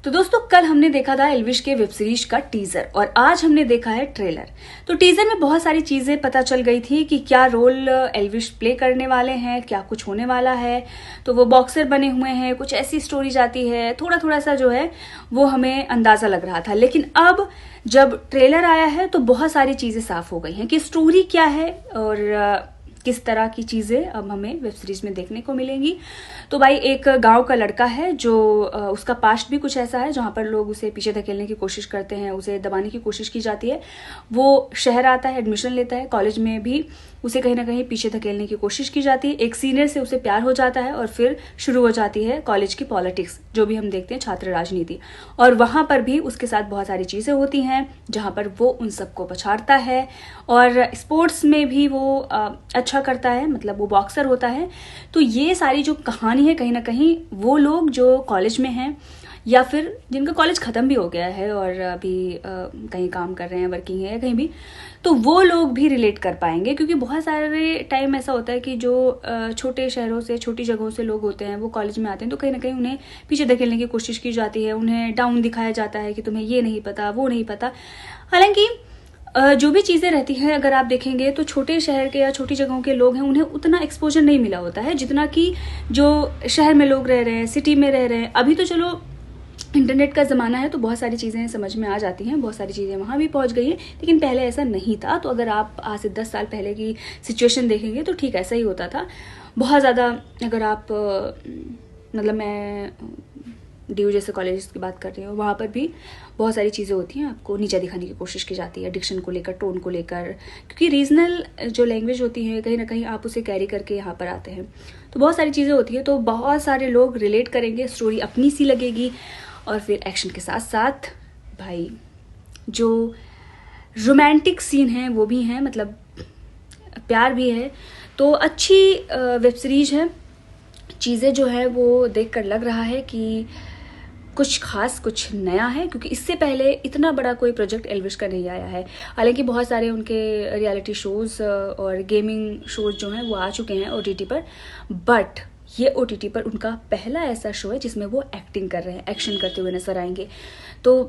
तो दोस्तों कल हमने देखा था एल्विश के वेब सीरीज का टीजर और आज हमने देखा है ट्रेलर। तो टीजर में बहुत सारी चीजें पता चल गई थी कि क्या रोल एल्विश प्ले करने वाले हैं, क्या कुछ होने वाला है। तो वो बॉक्सर बने हुए हैं, कुछ ऐसी स्टोरी जाती है, थोड़ा थोड़ा सा जो है वो हमें अंदाजा लग रहा था। लेकिन अब जब ट्रेलर आया है तो बहुत सारी चीजें साफ हो गई हैं कि स्टोरी क्या है और किस तरह की चीजें अब हमें वेब सीरीज में देखने को मिलेंगी। तो भाई एक गांव का लड़का है जो उसका पास्ट भी कुछ ऐसा है जहां पर लोग उसे पीछे धकेलने की कोशिश करते हैं, उसे दबाने की कोशिश की जाती है। वो शहर आता है, एडमिशन लेता है, कॉलेज में भी उसे कहीं ना कहीं पीछे धकेलने की कोशिश की जाती है। एक सीनियर से उसे प्यार हो जाता है और फिर शुरू हो जाती है कॉलेज की पॉलिटिक्स, जो भी हम देखते हैं छात्र राजनीति। और वहां पर भी उसके साथ बहुत सारी चीजें होती हैं जहां पर वो उन सबको पछाड़ता है। और स्पोर्ट्स में भी वो अच्छा करता है, मतलब वो बॉक्सर होता है। तो ये सारी जो कहानी है कहीं ना कहीं वो लोग जो कॉलेज में हैं या फिर जिनका कॉलेज खत्म भी हो गया है और अभी कहीं काम कर रहे हैं, वर्किंग है या कहीं भी, तो वो लोग भी रिलेट कर पाएंगे। क्योंकि बहुत सारे टाइम ऐसा होता है कि जो छोटे शहरों से, छोटी जगहों से लोग होते हैं वो कॉलेज में आते हैं तो कहीं ना कहीं उन्हें पीछे धकेलने की कोशिश की जाती है, उन्हें डाउन दिखाया जाता है कि तुम्हें ये नहीं पता, वो नहीं पता। हालांकि जो भी चीज़ें रहती हैं अगर आप देखेंगे तो छोटे शहर के या छोटी जगहों के लोग हैं उन्हें उतना एक्सपोजर नहीं मिला होता है जितना कि जो शहर में लोग रह रहे हैं, सिटी में रह रहे हैं। अभी तो चलो इंटरनेट का ज़माना है तो बहुत सारी चीज़ें समझ में आ जाती हैं, बहुत सारी चीज़ें वहाँ भी पहुँच गई हैं, लेकिन पहले ऐसा नहीं था। तो अगर आप आज से 10 साल पहले की सिचुएशन देखेंगे तो ठीक ऐसा ही होता था। बहुत ज़्यादा अगर आप मतलब मैं डी जैसे कॉलेज की बात कर रही हूँ, वहाँ पर भी बहुत सारी चीज़ें होती हैं, आपको नीचा दिखाने की कोशिश की जाती है डिक्शन को लेकर, टोन को लेकर, क्योंकि रीजनल जो लैंग्वेज होती है कहीं ना कहीं आप उसे कैरी करके यहाँ पर आते हैं। तो बहुत सारी चीज़ें होती हैं, तो बहुत सारे लोग रिलेट करेंगे, स्टोरी अपनी सी लगेगी। और फिर एक्शन के साथ साथ भाई जो रोमांटिक सीन हैं वो भी हैं, मतलब प्यार भी है। तो अच्छी वेब सीरीज है। चीज़ें जो है वो देखकर लग रहा है कि कुछ खास, कुछ नया है, क्योंकि इससे पहले इतना बड़ा कोई प्रोजेक्ट एल्विश का नहीं आया है। हालांकि बहुत सारे उनके रियलिटी शोज और गेमिंग शोज जो हैं वो आ चुके हैं ओटीटी पर, बट ये ओटीटी पर उनका पहला ऐसा शो है जिसमें वो एक्टिंग कर रहे हैं, एक्शन करते हुए नजर आएंगे। तो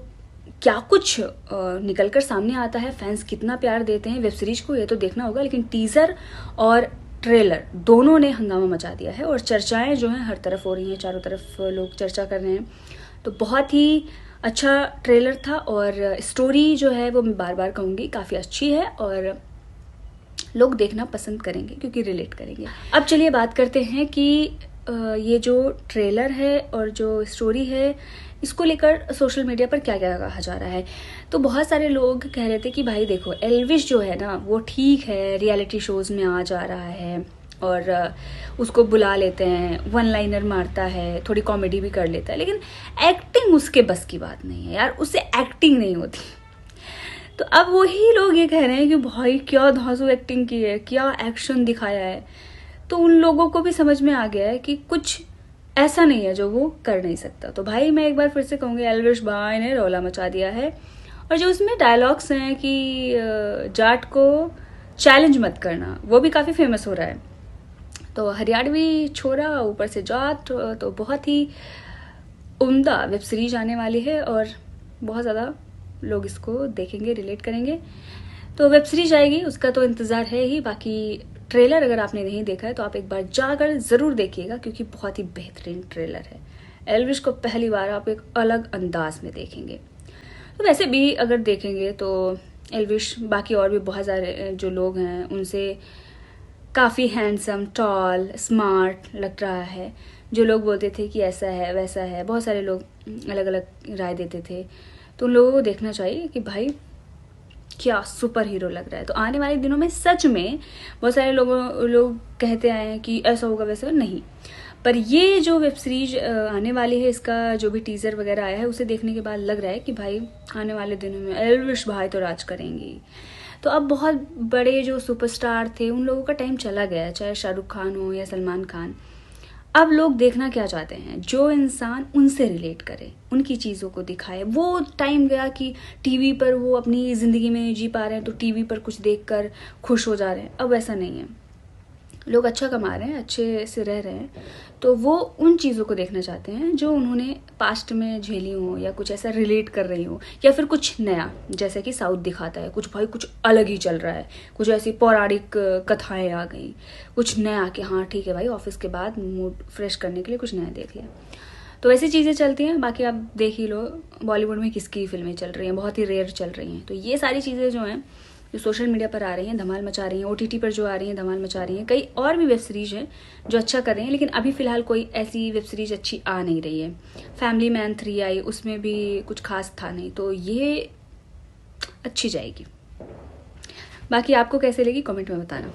क्या कुछ निकल कर सामने आता है, फैंस कितना प्यार देते हैं वेब सीरीज को, ये तो देखना होगा। लेकिन टीजर और ट्रेलर दोनों ने हंगामा मचा दिया है और चर्चाएं जो हैं हर तरफ हो रही हैं, चारों तरफ लोग चर्चा कर रहे हैं। तो बहुत ही अच्छा ट्रेलर था और स्टोरी जो है वो मैं बार बार कहूँगी काफ़ी अच्छी है और लोग देखना पसंद करेंगे क्योंकि रिलेट करेंगे। अब चलिए बात करते हैं कि ये जो ट्रेलर है और जो स्टोरी है इसको लेकर सोशल मीडिया पर क्या क्या कहा जा रहा है। तो बहुत सारे लोग कह रहे थे कि भाई देखो एल्विश जो है ना वो ठीक है, रियलिटी शोज में आ जा रहा है और उसको बुला लेते हैं, वन लाइनर मारता है, थोड़ी कॉमेडी भी कर लेता है, लेकिन एक्टिंग उसके बस की बात नहीं है यार, उससे एक्टिंग नहीं होती। तो अब वही लोग ये कह रहे हैं कि भाई क्या धांसू एक्टिंग की है, क्या एक्शन दिखाया है। तो उन लोगों को भी समझ में आ गया है कि कुछ ऐसा नहीं है जो वो कर नहीं सकता। तो भाई मैं एक बार फिर से कहूँगी एल्विश भाई ने रौला मचा दिया है। और जो उसमें डायलॉग्स हैं कि जाट को चैलेंज मत करना, वो भी काफ़ी फेमस हो रहा है। तो हरियाणवी छोरा ऊपर से जाट, तो बहुत ही उम्दा वेब सीरीज आने वाली है और बहुत ज़्यादा लोग इसको देखेंगे, रिलेट करेंगे। तो वेब सीरीज आएगी उसका तो इंतज़ार है ही। बाकी ट्रेलर अगर आपने नहीं देखा है तो आप एक बार जाकर ज़रूर देखिएगा क्योंकि बहुत ही बेहतरीन ट्रेलर है। एल्विश को पहली बार आप एक अलग अंदाज में देखेंगे। तो वैसे भी अगर देखेंगे तो एल्विश बाकी और भी बहुत सारे जो लोग हैं उनसे काफ़ी हैंडसम, टॉल, स्मार्ट लग रहा है। जो लोग बोलते थे कि ऐसा है वैसा है, बहुत सारे लोग अलग अलग राय देते थे। तो उन लोगों को देखना चाहिए कि भाई क्या सुपर हीरो लग रहा है। तो आने वाले दिनों में सच में बहुत सारे लोग कहते आए हैं कि ऐसा होगा वैसा होगा, नहीं। पर ये जो वेब सीरीज आने वाली है, इसका जो भी टीजर वगैरह आया है उसे देखने के बाद लग रहा है कि भाई आने वाले दिनों में एल्विश भाई तो राज करेंगी। तो अब बहुत बड़े जो सुपरस्टार थे उन लोगों का टाइम चला गया, चाहे शाहरुख खान हो या सलमान खान। अब लोग देखना क्या चाहते हैं, जो इंसान उनसे रिलेट करे, उनकी चीज़ों को दिखाए। वो टाइम गया कि टीवी पर वो अपनी ज़िंदगी में जी पा रहे हैं तो टीवी पर कुछ देखकर खुश हो जा रहे हैं। अब ऐसा नहीं है। लोग अच्छा कमा रहे हैं, अच्छे से रह रहे हैं, तो वो उन चीज़ों को देखना चाहते हैं जो उन्होंने पास्ट में झेली हो या कुछ ऐसा रिलेट कर रही हो, या फिर कुछ नया, जैसे कि साउथ दिखाता है कुछ भाई कुछ अलग ही चल रहा है, कुछ ऐसी पौराणिक कथाएं आ गई, कुछ नया कि हाँ ठीक है भाई ऑफिस के बाद मूड फ्रेश करने के लिए कुछ नया देख लिया। तो ऐसी चीज़ें चलती हैं। बाकी आप देख ही लो बॉलीवुड में किसकी फिल्में चल रही हैं, बहुत ही रेयर चल रही हैं। तो ये सारी चीज़ें जो हैं जो सोशल मीडिया पर आ रही हैं धमाल मचा रही हैं, OTT पर जो आ रही हैं धमाल मचा रही हैं। कई और भी वेब सीरीज हैं जो अच्छा कर रहे हैं, लेकिन अभी फिलहाल कोई ऐसी वेब सीरीज अच्छी आ नहीं रही है। फैमिली मैन 3 आई, उसमें भी कुछ खास था नहीं, तो ये अच्छी जाएगी। बाकी आपको कैसे लगी कमेंट में बताना।